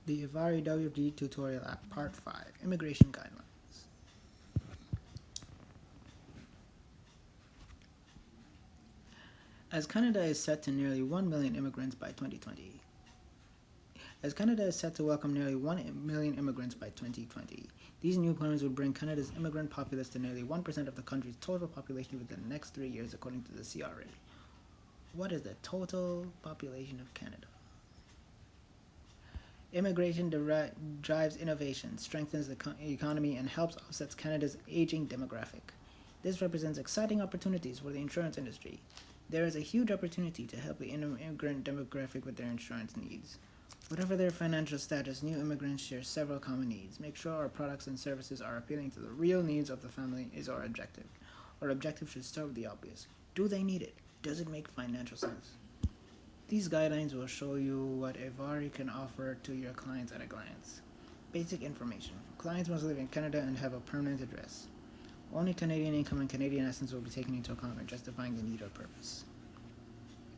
The Ivari WFG Tutorial App Part 5 Immigration Guidelines. As Canada is set to nearly 1 million immigrants by 2020. As Canada is set to welcome nearly 1 million immigrants by 2020, these new plans would bring Canada's immigrant populace to nearly 1% of the country's total population within the next 3 years, according to the CRA. What is the total population of Canada? Immigration drives innovation, strengthens the economy, and helps offset Canada's aging demographic. This represents exciting opportunities for the insurance industry. There is a huge opportunity to help the immigrant demographic with their insurance needs. Whatever their financial status, new immigrants share several common needs. Make sure our products and services are appealing to the real needs of the family is our objective. Our objective should start with the obvious. Do they need it? Does it make financial sense? These guidelines will show you what Ivari can offer to your clients at a glance. Basic information. Clients must live in Canada and have a permanent address. Only Canadian income and Canadian essence will be taken into account when justifying the need or purpose.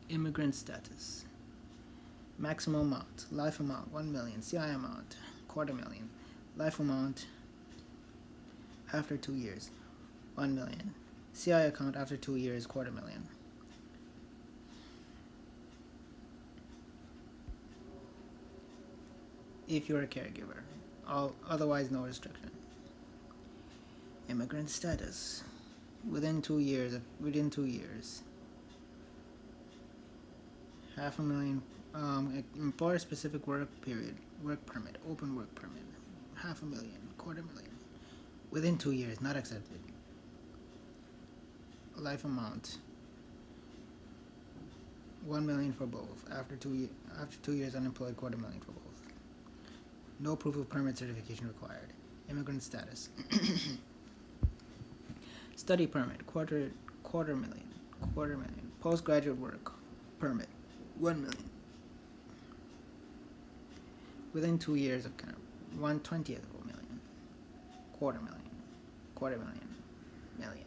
Immigrant status. Maximum amount. Life amount 1 million. CI amount $250,000. Life amount after 2 years 1 million. CI account after 2 years $250,000. If you're a caregiver, otherwise no restriction. Immigrant status. Within 2 years, $500,000. Employer-specific work permit, open work permit, $500,000, $250,000. Within 2 years, not accepted. Life amount, 1 million for both. After 2 years, unemployed, $250,000 for both. No proof of permit certification required. Immigrant status. Study permit, $250,000. Postgraduate work permit, 1 million. Within 2 years of 1/20th of a million. $250,000. Million.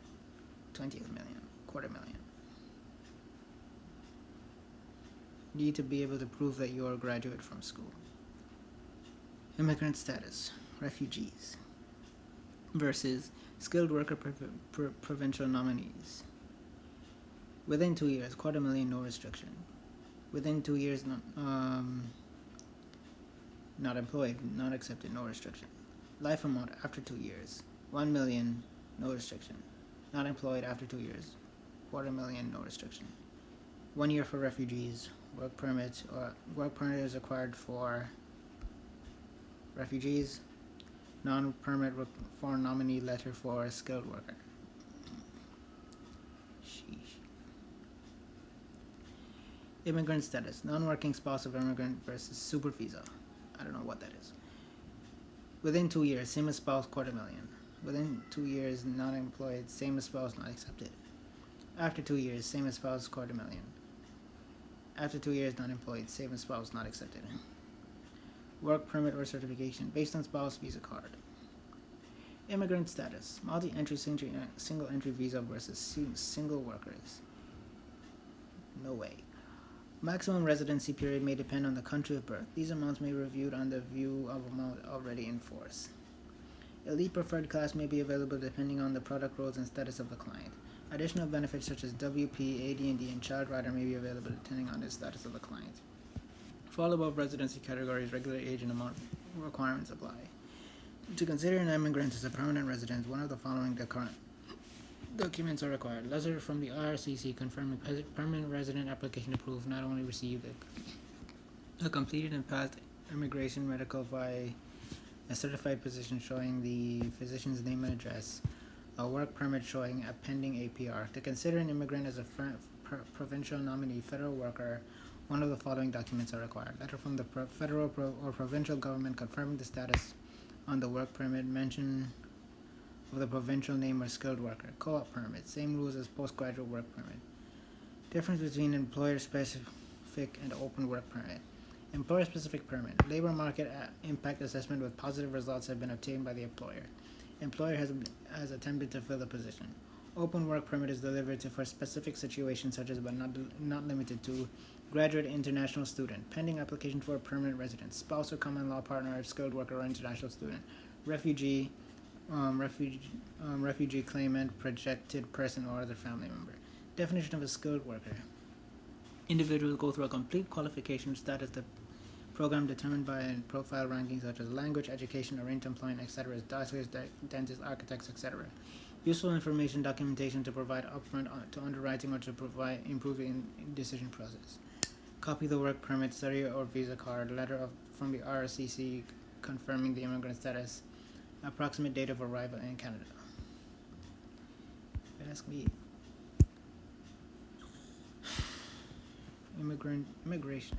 20th million. $250,000. Need to be able to prove that you are a graduate from school. Immigrant status, refugees versus skilled worker provincial nominees. Within 2 years, $250,000, no restriction. Within 2 years, not employed, not accepted, no restriction. Life amount after 2 years, 1 million, no restriction. Not employed after 2 years, $250,000, no restriction. 1 year for refugees. Work permit is required for refugees. Non-permit for nominee letter for a skilled worker. Sheesh. Immigrant status. Non-working spouse of immigrant versus super visa. I don't know what that is. Within 2 years, same as spouse, $250,000. Within 2 years, not employed, same as spouse, not accepted. After 2 years, same as spouse, $250,000. After 2 years, not employed, same as spouse, not accepted. Work permit or certification based on spouse visa card. Immigrant status. Multi-entry single entry visa versus single workers. No way. Maximum residency period may depend on the country of birth. These amounts may be reviewed on the view of amount already in force. Elite preferred class may be available depending on the product roles and status of the client. Additional benefits such as WP, AD&D, and child rider may be available depending on the status of the client. For all above residency categories, regular age and amount requirements apply. To consider an immigrant as a permanent resident, one of the following documents are required. Letter from the IRCC confirming permanent resident application approved, not only received a completed and passed immigration medical by a certified physician showing the physician's name and address, a work permit showing a pending APR. To consider an immigrant as a provincial nominee federal worker, one of the following documents are required. Letter from the federal or provincial government confirming the status on the work permit, mention of the provincial name or skilled worker. Co-op permit, same rules as postgraduate work permit. Difference between employer-specific and open work permit. Employer-specific permit. Labor market impact assessment with positive results have been obtained by the employer. Employer has attempted to fill the position. Open work permit is delivered for specific situations such as but not limited to graduate international student, pending application for a permanent residence, spouse or common law partner if skilled worker or international student, refugee, refugee claimant, projected person or other family member. Definition of a skilled worker. Individuals go through a complete qualification status program determined by a profile ranking such as language, education, arranged employment, etc., as doctors, dentists, architects, etc. Useful information, documentation to provide upfront to underwriting or to provide improving decision process. Copy the work permit, study or visa card, letter from the RCC confirming the immigrant status, approximate date of arrival in Canada. Ask me. Immigration.